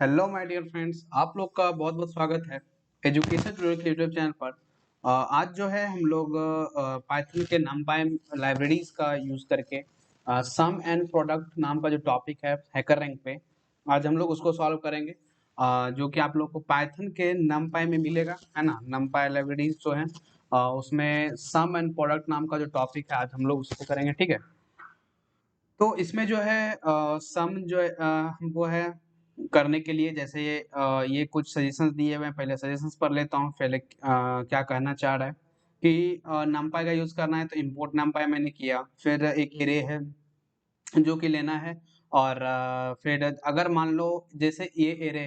Hello my dear friends, आप लोग का बहुत बहुत स्वागत है एजुकेशन ट्यूटोरियल के यूट्यूब चैनल पर। आज जो है हम लोग पाइथन के नमपाई लाइब्रेरीज का यूज़ करके सम एंड प्रोडक्ट नाम का जो टॉपिक है हैकर रैंक पे, आज हम लोग उसको सॉल्व करेंगे। जो कि आप लोग को पाइथन के नमपाई में मिलेगा, है ना। नमपाई लाइब्रेरीज जो है उसमें सम एंड प्रोडक्ट नाम का जो टॉपिक है आज हम लोग उसको करेंगे, ठीक है। तो इसमें जो है सम जो है हमको है करने के लिए, जैसे ये कुछ सजेशंस दिए हुए हैं। पहले सजेशंस पढ़ लेता हूँ, पहले क्या कहना चाह रहा है कि नमपाई का यूज़ करना है तो इंपोर्ट नमपाई मैंने किया। फिर एक एरे है जो कि लेना है, और फिर अगर मान लो जैसे ये एरे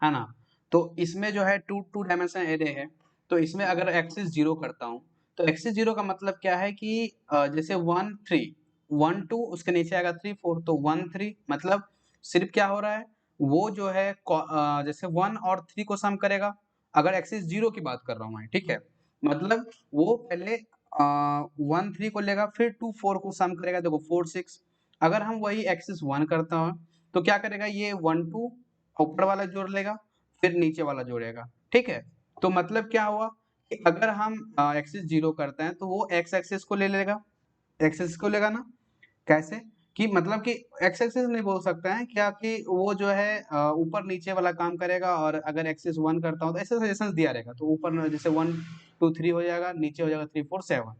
है ना। तो इसमें जो है टू टू डायमेंशन एरे है, तो इसमें अगर एक्सिस जीरो करता हूँ तो एक्सिस जीरो का मतलब क्या है कि जैसे 1 3 1 2 उसके नीचे आएगा 3 4, तो 1 3 मतलब सिर्फ क्या हो रहा है, वो जो है जैसे 1 और 3 को सम करेगा। अगर एक्सिस जीरो की बात कर रहा हूँ मैं, ठीक है। मतलब वो पहले 1 3 को लेगा, फिर 2 4 को सम करेगा। देखो 4 6। अगर हम वही एक्सिस 1 करता हूँ तो क्या करेगा, ये 1 2 ऊपर वाला जोड़ लेगा, फिर नीचे वाला जोड़ेगा, ठीक है। तो मतलब क्या हुआ कि अगर हम एक्सिस जीरो करते हैं तो वो एक्स एक्सिस को ले लेगा, एक्सिस को लेगा ना। कैसे कि मतलब कि एक्स एक्सिस नहीं बोल सकते हैं क्या, कि वो जो है ऊपर नीचे वाला काम करेगा। और अगर एक्सिस 1 करता हूँ तो ऐसे सजेशन दिया रहेगा, तो ऊपर जैसे 1 2 3 हो जाएगा, नीचे हो जाएगा 3 4 7।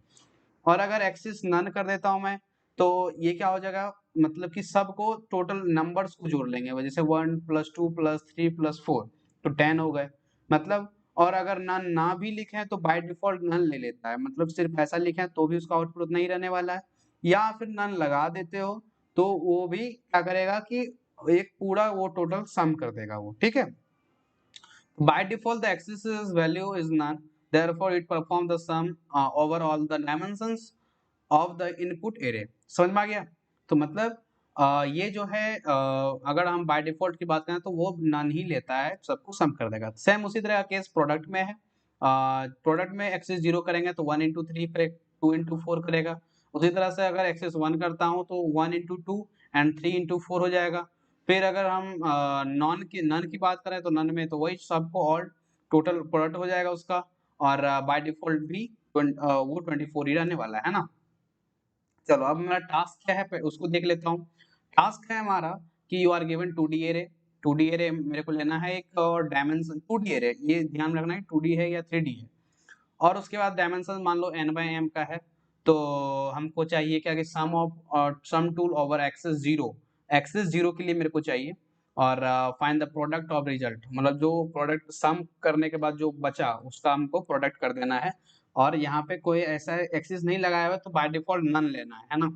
और अगर एक्सिस नन कर देता हूँ मैं, तो ये क्या हो जाएगा, मतलब कि सबको टोटल नंबर्स को जोड़ लेंगे, वो जैसे 1 + 2 + 3 + 4, तो 10 हो गए मतलब। और अगर नन ना भी लिखें तो बाय डिफॉल्ट नन ले लेता है, मतलब सिर्फ ऐसा लिखें तो भी उसका आउटपुट उतना ही रहने वाला है। या फिर नन लगा देते हो तो वो भी क्या करेगा कि एक पूरा वो टोटल सम कर देगा वो, ठीक है। By default, the axis value is none. Therefore, it performs the sum over all the dimensions of the input array. समझ में आ गया। तो मतलब ये जो है अगर हम बाय डिफॉल्ट की बात करें तो वो नन ही लेता है, सबको सम कर देगा। सेम उसी तरह का केस प्रोडक्ट में है। प्रोडक्ट में एक्सिस जीरो करेंगे तो 1 × 3 फिर 2 × 4 करेगा। उसी तरह से अगर एक्सिस 1 करता हूँ तो 1 × 2 एंड 3 × 4 हो जाएगा। फिर अगर हम नन की बात करें तो नन में तो वही सबको ऑल टोटल प्रोडक्ट हो जाएगा उसका। और बाय डिफॉल्ट भी वो 24 ही रहने वाला है ना। चलो अब मेरा टास्क क्या है उसको देख लेता हूँ। टास्क है हमारा कि you are given 2D array. 2D array मेरे को लेना है एक, और डायमेंशन 2D एरे, ये ध्यान रखना है 2D है या 3D है। और उसके बाद डायमेंशन मान लो n/m का है, तो हमको चाहिए क्या कि सम टूल ओवर एक्सेस जीरो के लिए मेरे को चाहिए। और find the product of result, मतलब जो प्रोडक्ट सम करने के बाद जो बचा उसका हमको प्रोडक्ट कर देना है। और यहाँ पे कोई ऐसा एक्सिस नहीं लगाया हुआ तो बाय डिफॉल्ट नन लेना है ना।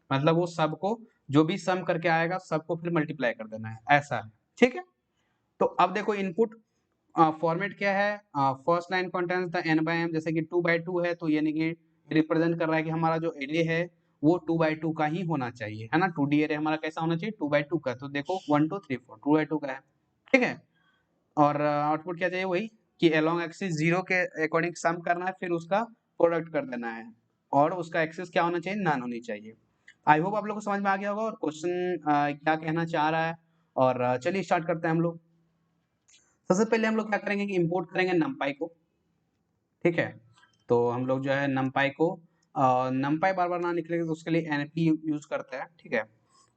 मतलब वो सबको जो भी सम करके आएगा सबको फिर मल्टीप्लाई कर देना है, ऐसा है, ठीक है। तो अब देखो इनपुट फॉर्मेट क्या है। First line contains the n/m, जैसे कि 2/2 है तो यानी कि रिप्रेजेंट कर रहा है कि हमारा जो एरे है वो 2/2 का ही होना चाहिए, है ना। 2D एरे हमारा कैसा होना चाहिए, 2/2 का। तो देखो 1 2 3 4 2/2 का है, ठीक है। और आउटपुट क्या चाहिए, वही कि अलोंग एक्सिस जीरो के अकॉर्डिंग सम करना है, फिर उसका प्रोडक्ट कर देना है। और उसका एक्सिस क्या होना चाहिए, नन होनी चाहिए। आई होप आप लोग को समझ में आ गया होगा और क्वेश्चन क्या कहना चाह रहा है। और चलिए स्टार्ट करते हैं हम लोग। सबसे पहले हम लोग क्या करेंगे कि इंपोर्ट करेंगे नमपाई को, ठीक है। तो हम लोग जो है नमपाई को नमपाई बार बार ना निकलेगा तो उसके लिए np यूज करते हैं, ठीक है।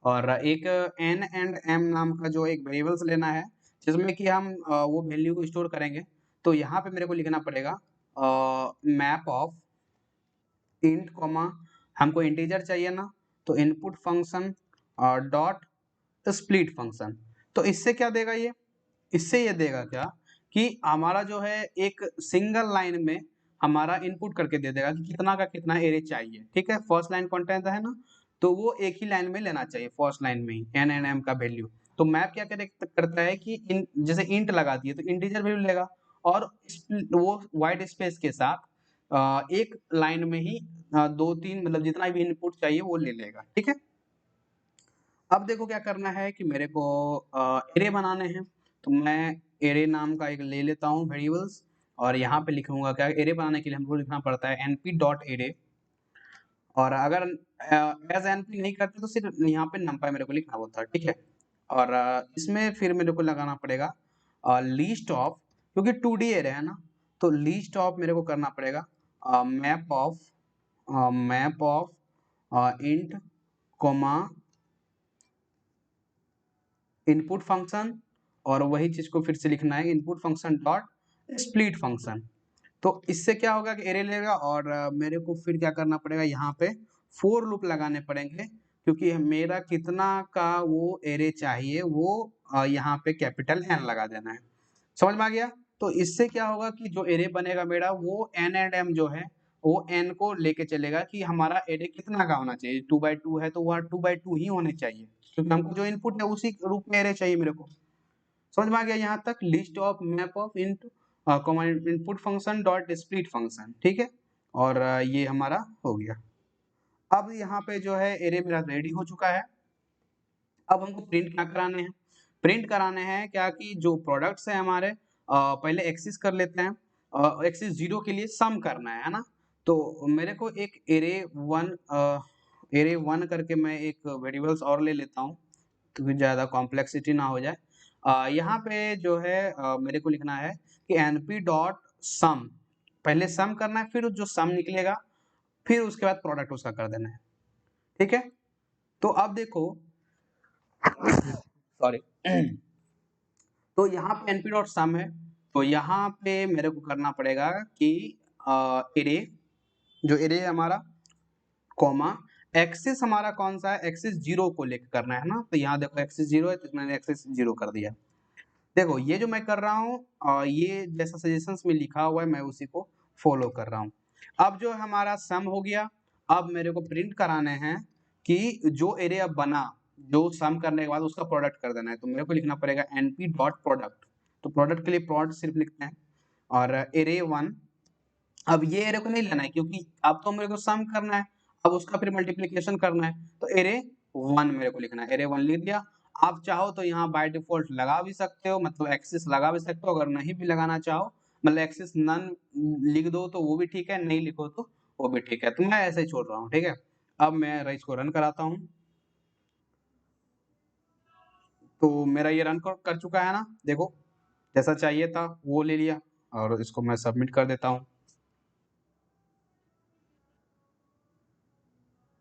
और एक n एंड m नाम का जो एक वेरिएबल्स लेना है, जिसमें कि हम वो वैल्यू को स्टोर करेंगे। तो यहाँ पे मेरे को लिखना पड़ेगा मैप ऑफ इंट कॉमा, हमको इंटीजर चाहिए ना, तो input function dot split function. तो इससे क्या देगा ये, इससे ये देगा क्या कि हमारा जो है एक सिंगल लाइन में हमारा इनपुट करके दे देगा कि कितना का कितना एरे चाहिए, ठीक है। फर्स्ट लाइन कंटेंट है ना, तो वो एक ही लाइन में लेना चाहिए, फर्स्ट लाइन में ही एन एन एम का वैल्यू। तो मैप क्या करता है कि जैसे इंट लगा दिए तो इंटीजर वैल्यू लेगा, और वो वाइट स्पेस के साथ एक लाइन में ही 2 3 मतलब जितना भी इनपुट चाहिए वो ले लेगा, ठीक है। अब देखो क्या करना है कि मेरे को एरे बनाने हैं। तो मैं एरे नाम का एक ले लेता हूँ वेरिएबल्स, और यहाँ पे लिखूंगा क्या, एरे बनाने के लिए हमको लिखना पड़ता है np.array। और अगर एज np नहीं करते तो सिर्फ यहाँ पे numpy मेरे को लिखना होता है, ठीक है। और इसमें फिर मेरे को लगाना पड़ेगा लीस्ट ऑफ, क्योंकि 2D एरे है ना, तो लीस्ट ऑफ मेरे को करना पड़ेगा map of int comma input function, और वही चीज को फिर से लिखना है input function dot split function. तो इससे क्या होगा कि एरे लेगा, और मेरे को फिर क्या करना पड़ेगा, यहाँ पे फोर लूप लगाने पड़ेंगे, क्योंकि मेरा कितना का वो एरे चाहिए वो यहाँ पे कैपिटल एन लगा देना है। समझ में आ गया? तो इससे क्या होगा कि जो एरे बनेगा मेरा वो एन एंड एम जो है वो एन को लेके चलेगा कि हमारा एरे कितना का होना चाहिए। 2x2 है तो वह 2x2 ही होने चाहिए, क्योंकि हमको जो इनपुट है उसी रूप में एरे चाहिए मेरे को। समझ में आ गया यहाँ तक? List of map of input function dot split function, ठीक है। और ये हमारा हो गया। अब यहाँ पे जो है एरे मेरा रेडी हो चुका है। अब हमको प्रिंट क्या कराने हैं? प्रिंट कराने हैं क्या कि जो प्रोडक्ट्स हैं हमारे, पहले एक्सिस कर लेते हैं। एक्सिस 0 के लिए सम करना है ना। तो मेरे को एक एरे 1 करके मैं एक वेरिएबल्स और ले लेता हूँ, तो ज़्यादा कॉम्प्लेक्सिटी ना हो जाए। यहाँ पे जो है मेरे को लिखना है कि np डॉट सम, पहले सम करना है, फिर जो सम निकलेगा फिर उसके बाद प्रोडक्ट उसका कर देना है, ठीक है। तो अब देखो सॉरी तो यहाँ पे np डॉट सम है, तो यहाँ पे मेरे को करना पड़ेगा कि एरे, जो एरे है हमारा कॉमा एक्सिस हमारा कौन सा है, एक्सिस 0 को लेकर करना है ना। तो यहाँ देखो एक्सिस 0 है तो मैंने एक्सिस 0 कर दिया। देखो ये जो मैं कर रहा हूँ ये जैसा सजेशंस में लिखा हुआ है मैं उसी को फॉलो कर रहा हूँ। अब जो हमारा सम हो गया, अब मेरे को प्रिंट कराने हैं कि जो एरे अब बना, जो सम करने के बाद उसका प्रोडक्ट कर देना है। तो मेरे को लिखना पड़ेगा np डॉट प्रोडक्ट। तो प्रोडक्ट के लिए प्रोडक्ट सिर्फ लिखते हैं, और एरे 1, अब ये एरे को नहीं लेना है क्योंकि अब तो मेरे को सम करना है, अब उसका फिर मल्टीप्लिकेशन करना है। तो एरे 1 मेरे को लिखना है, एरे 1 लिख दिया। आप चाहो तो यहाँ बाय डिफॉल्ट लगा भी सकते हो, मतलब एक्सिस लगा भी सकते हो। अगर नहीं भी लगाना चाहो, मतलब एक्सिस नन लिख दो तो वो भी ठीक है, नहीं लिखो तो वो भी ठीक है। तो मैं ऐसे ही छोड़ रहा हूँ, ठीक है। अब मैं इसको रन कराता हूँ। तो मेरा ये रन कर चुका है ना, देखो जैसा चाहिए था वो ले लिया, और इसको मैं सबमिट कर देता हूँ।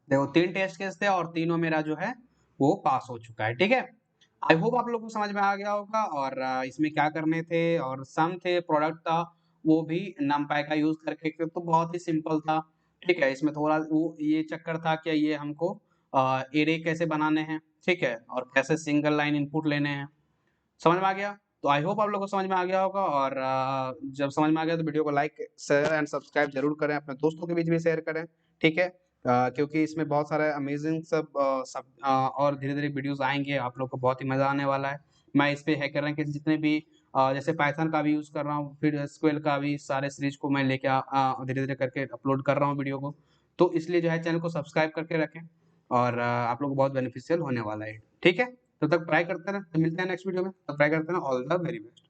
देखो 3 टेस्ट केस थे और तीनों मेरा जो है वो पास हो चुका है, ठीक है। आई होप आप लोगों को समझ में आ गया होगा। और इसमें क्या करने थे, और सम थे, प्रोडक्ट था, वो भी numpy का यूज करके, तो बहुत ही सिंपल था, ठीक है। इसमें थोड़ा वो ये चक्कर था कि ये हमको एरे कैसे बनाने हैं, ठीक है, और कैसे सिंगल लाइन इनपुट लेने हैं। समझ में आ गया? तो आई होप आप लोगों को समझ में आ गया होगा। और जब समझ में आ गया तो वीडियो को लाइक शेयर एंड सब्सक्राइब जरूर करें, अपने दोस्तों के बीच भी शेयर करें, ठीक है। क्योंकि इसमें बहुत सारे अमेजिंग और धीरे धीरे वीडियोस आएंगे, आप लोग को बहुत ही मजा आने वाला है। मैं इस पे हैकर रैंक के जितने भी जैसे पाइथन का भी यूज कर रहा हूँ, फिर एसक्यूएल का भी, सारे सीरीज को मैं लेके धीरे धीरे करके अपलोड कर रहा हूँ वीडियो को। तो इसलिए जो है चैनल को सब्सक्राइब करके रखें, और आप लोग को बहुत बेनिफिशियल होने वाला है, ठीक है। तब तक ट्राई करते रहें, तो मिलते हैं नेक्स्ट वीडियो में, तब ट्राई करते हैं। All the very best.